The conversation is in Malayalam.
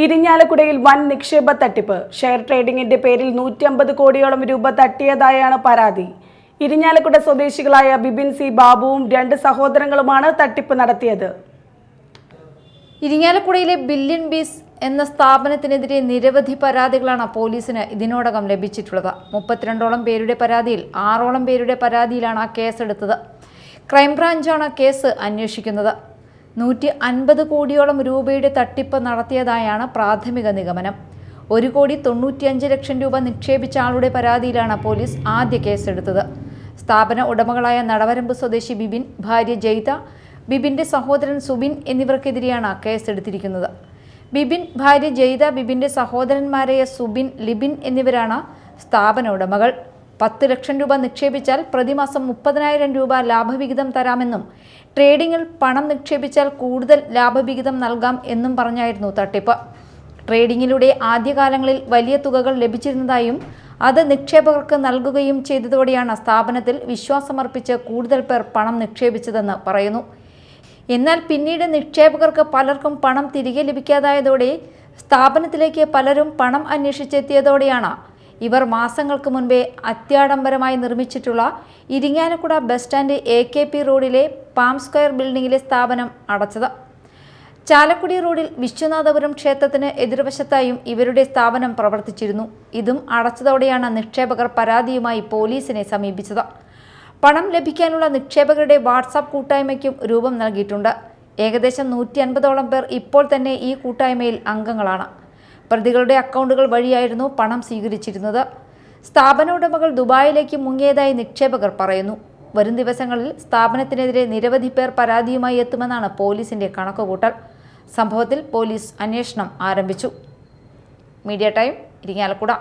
ഇരിഞ്ഞാലക്കുടയിൽ വൻ നിക്ഷേപ തട്ടിപ്പ്. ഷെയർ ട്രേഡിംഗിന്റെ പേരിൽ 150 കോടിയോളം രൂപ തട്ടിയതായാണ് പരാതി. ഇരിഞ്ഞാലക്കുട സ്വദേശികളായ ബിബിൻ സി ബാബുവും 2 സഹോദരങ്ങളുമാണ് തട്ടിപ്പ് നടത്തിയത്. ഇരിഞ്ഞാലക്കുടയിലെ ബില്യൺ ബീസ് എന്ന സ്ഥാപനത്തിനെതിരെ നിരവധി പരാതികളാണ് പോലീസിന് ഇതിനോടകം ലഭിച്ചിട്ടുള്ളത്. 32ഓളം പേരുടെ പരാതിയിൽ 6ഓളം പേരുടെ പരാതിയിലാണ് കേസെടുത്തത്. ക്രൈംബ്രാഞ്ചാണ് കേസ് അന്വേഷിക്കുന്നത്. 150 കോടിയോളം രൂപയുടെ തട്ടിപ്പ് നടത്തിയതായാണ് പ്രാഥമിക നിഗമനം. 1,95,00,000 രൂപ നിക്ഷേപിച്ച ആളുടെ പരാതിയിലാണ് പോലീസ് ആദ്യ കേസെടുത്തത്. സ്ഥാപന ഉടമകളായ നടവരമ്പ് സ്വദേശി ബിബിൻ, ഭാര്യ ജയ്ത, ബിബിന്റെ സഹോദരൻ സുബിൻ എന്നിവർക്കെതിരെയാണ് കേസെടുത്തിരിക്കുന്നത്. ബിബിൻ, ഭാര്യ ജയ്ത, ബിബിന്റെ സഹോദരന്മാരായ സുബിൻ, ലിബിൻ എന്നിവരാണ് സ്ഥാപന ഉടമകൾ. 10 ലക്ഷം രൂപ നിക്ഷേപിച്ചാൽ പ്രതിമാസം 30,000 രൂപ ലാഭവിഹിതം തരാമെന്നും ട്രേഡിംഗിൽ പണം നിക്ഷേപിച്ചാൽ കൂടുതൽ ലാഭവിഹിതം നൽകാം എന്നും പറഞ്ഞായിരുന്നു തട്ടിപ്പ്. ട്രേഡിംഗിലൂടെ ആദ്യകാലങ്ങളിൽ വലിയ തുകകൾ ലഭിച്ചിരുന്നതായും അത് നിക്ഷേപകർക്ക് നൽകുകയും ചെയ്തതോടെയാണ് സ്ഥാപനത്തിൽ വിശ്വാസമർപ്പിച്ച് കൂടുതൽ പേർ പണം നിക്ഷേപിച്ചതെന്ന് പറയുന്നു. എന്നാൽ പിന്നീട് നിക്ഷേപകർക്ക് പലർക്കും പണം തിരികെ ലഭിക്കാതായതോടെ സ്ഥാപനത്തിലേക്ക് പലരും പണം അന്വേഷിച്ചെത്തിയതോടെയാണ് ഇവർ മാസങ്ങൾക്ക് മുൻപേ അത്യാഡംബരമായി നിർമ്മിച്ചിട്ടുള്ള ഇരിങ്ങാലക്കുട ബസ് സ്റ്റാൻഡ് AKP റോഡിലെ പാം സ്ക്വയർ ബിൽഡിംഗിലെ സ്ഥാപനം അടച്ചത്. ചാലക്കുടി റോഡിൽ വിശ്വനാഥപുരം ക്ഷേത്രത്തിന് എതിർവശത്തായും ഇവരുടെ സ്ഥാപനം പ്രവർത്തിച്ചിരുന്നു. ഇതും അടച്ചതോടെയാണ് നിക്ഷേപകർ പരാതിയുമായി പോലീസിനെ സമീപിച്ചത്. പണം ലഭിക്കാനുള്ള നിക്ഷേപകരുടെ വാട്സാപ്പ് കൂട്ടായ്മയ്ക്കും രൂപം നൽകിയിട്ടുണ്ട്. ഏകദേശം 150ഓളം പേർ ഇപ്പോൾ തന്നെ ഈ കൂട്ടായ്മയിൽ അംഗങ്ങളാണ്. പ്രതികളുടെ അക്കൗണ്ടുകൾ വഴിയായിരുന്നു പണം സ്വീകരിച്ചിരുന്നത്. സ്ഥാപന ഉടമകൾ ദുബായിലേക്ക് മുങ്ങിയതായി നിക്ഷേപകർ പറയുന്നു. വരും ദിവസങ്ങളിൽ സ്ഥാപനത്തിനെതിരെ നിരവധി പേർ പരാതിയുമായി എത്തുമെന്നാണ് പോലീസിന്റെ കണക്കുകൂട്ടൽ. സംഭവത്തിൽ പോലീസ് അന്വേഷണം ആരംഭിച്ചു. Media time, Irinjalakuda.